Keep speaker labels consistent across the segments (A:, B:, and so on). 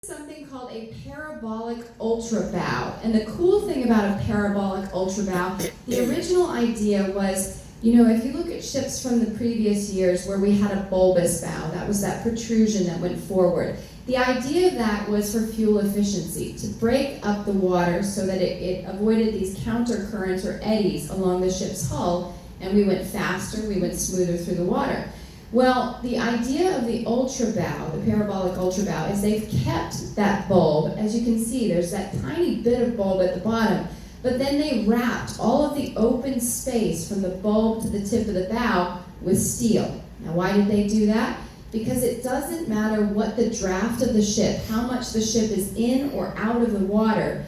A: Something called a parabolic ultra bow. And the cool thing about a parabolic ultra bow, the original idea was, if you look at ships from the previous years where we had a bulbous bow, that was that protrusion that went forward. The idea of that was for fuel efficiency, to break up the water so that it avoided these counter currents or eddies along the ship's hull, and we went faster, we went smoother through the water. Well, the idea of the ultra bow, the parabolic ultra bow, is they've kept that bulb. As you can see, there's that tiny bit of bulb at the bottom, but then they wrapped all of the open space from the bulb to the tip of the bow with steel. Now, why did they do that? Because it doesn't matter what the draft of the ship, how much the ship is in or out of the water,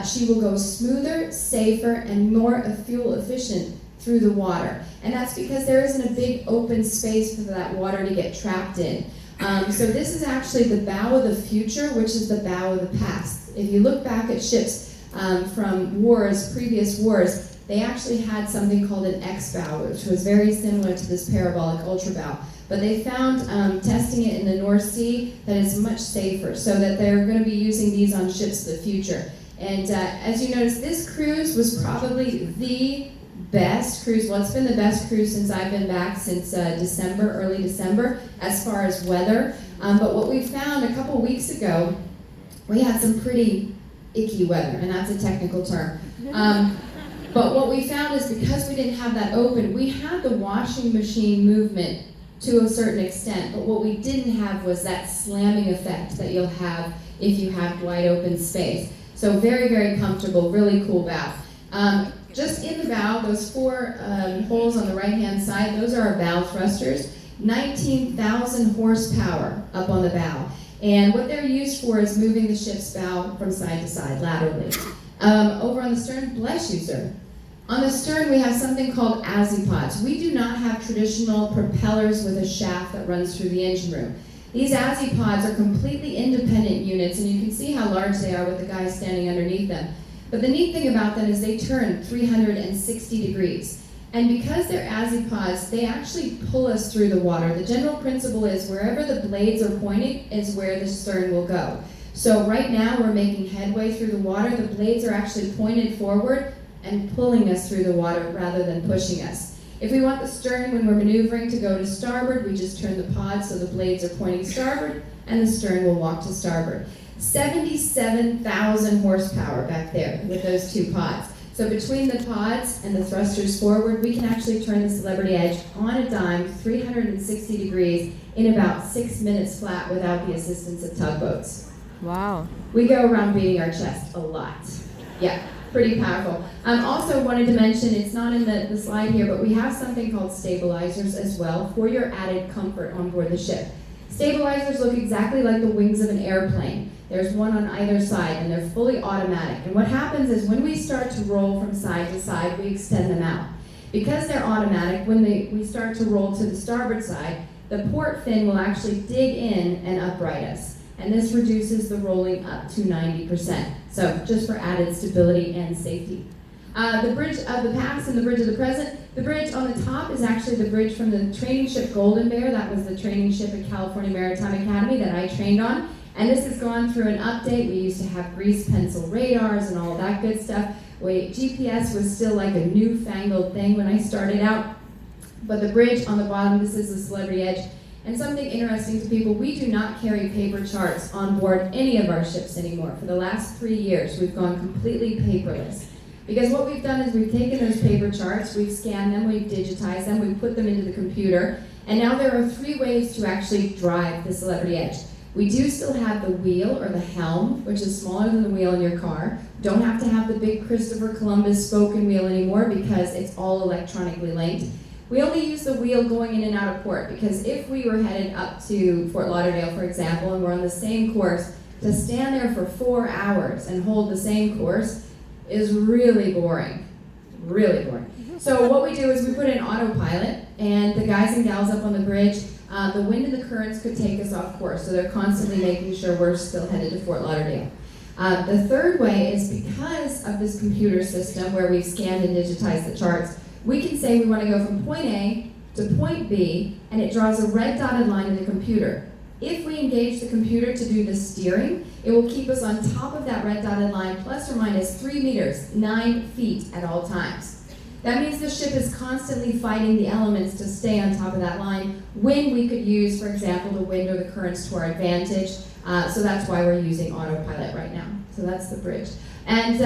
A: she will go smoother, safer, and more fuel efficient through the water. And that's because there isn't a big open space for that water to get trapped in. So this is actually the bow of the future, which is the bow of the past. If you look back at ships from previous wars, they actually had something called an X bow, which was very similar to this parabolic ultra bow. But they found, testing it in the North Sea, that it's much safer, so that they're going to be using these on ships of the future. And as you notice, this cruise was probably the best cruise. Well, it's been the best cruise since I've been back, since early December, as far as weather. But what we found a couple weeks ago, we had some pretty icky weather, and that's a technical term. But what we found is because we didn't have that open, we had the washing machine movement to a certain extent, but what we didn't have was that slamming effect that you'll have if you have wide open space. So very, very comfortable, really cool bow. Just in the bow, those four holes on the right-hand side, those are our bow thrusters, 19,000 horsepower up on the bow. And what they're used for is moving the ship's bow from side to side, laterally. Over on the stern, bless you, sir. On the stern, we have something called Azipods. We do not have traditional propellers with a shaft that runs through the engine room. These Azipods are completely independent units, and you can see how large they are with the guy standing underneath them. But the neat thing about them is they turn 360 degrees. And because they're Azipods, they actually pull us through the water. The general principle is wherever the blades are pointing is where the stern will go. So right now we're making headway through the water. The blades are actually pointed forward and pulling us through the water rather than pushing us. If we want the stern when we're maneuvering to go to starboard, we just turn the pod so the blades are pointing starboard and the stern will walk to starboard. 77,000 horsepower back there with those two pods. So between the pods and the thrusters forward, we can actually turn the Xelevrity Edge on a dime 360 degrees in about 6 minutes flat without the assistance of tugboats.
B: Wow.
A: We go around beating our chest a lot. Yeah, pretty powerful. Also wanted to mention, it's not in the slide here, but we have something called stabilizers as well for your added comfort on board the ship. Stabilizers look exactly like the wings of an airplane. There's one on either side, and they're fully automatic. And what happens is when we start to roll from side to side, we extend them out. Because they're automatic, when we start to roll to the starboard side, the port fin will actually dig in and upright us. And this reduces the rolling up to 90%. So just for added stability and safety. The bridge of the past and the bridge of the present. The bridge on the top is actually the bridge from the training ship Golden Bear. That was the training ship at California Maritime Academy that I trained on. And this has gone through an update. We used to have grease pencil radars and all of that good stuff. GPS was still like a newfangled thing when I started out. But the bridge on the bottom, this is the Xelevrity Edge. And something interesting to people, we do not carry paper charts on board any of our ships anymore. For the last 3 years, we've gone completely paperless. Because what we've done is we've taken those paper charts, we've scanned them, we've digitized them, we've put them into the computer, and now there are 3 ways to actually drive the Xelevrity Edge. We do still have the wheel or the helm, which is smaller than the wheel in your car. Don't have to have the big Christopher Columbus spoken wheel anymore because it's all electronically linked. We only use the wheel going in and out of port because if we were headed up to Fort Lauderdale, for example, and we're on the same course, to stand there for 4 hours and hold the same course is really boring, really boring. So what we do is we put in autopilot, and the guys and gals up on the bridge, the wind and the currents could take us off course, so they're constantly making sure we're still headed to Fort Lauderdale. The third way is because of this computer system where we've scanned and digitized the charts, we can say we want to go from point A to point B, and it draws a red dotted line in the computer. If we engage the computer to do the steering, it will keep us on top of that red dotted line plus or minus 3 meters, 9 feet at all times. That means the ship is constantly fighting the elements to stay on top of that line when we could use, for example, the wind or the currents to our advantage. So that's why we're using autopilot right now. So that's the bridge. And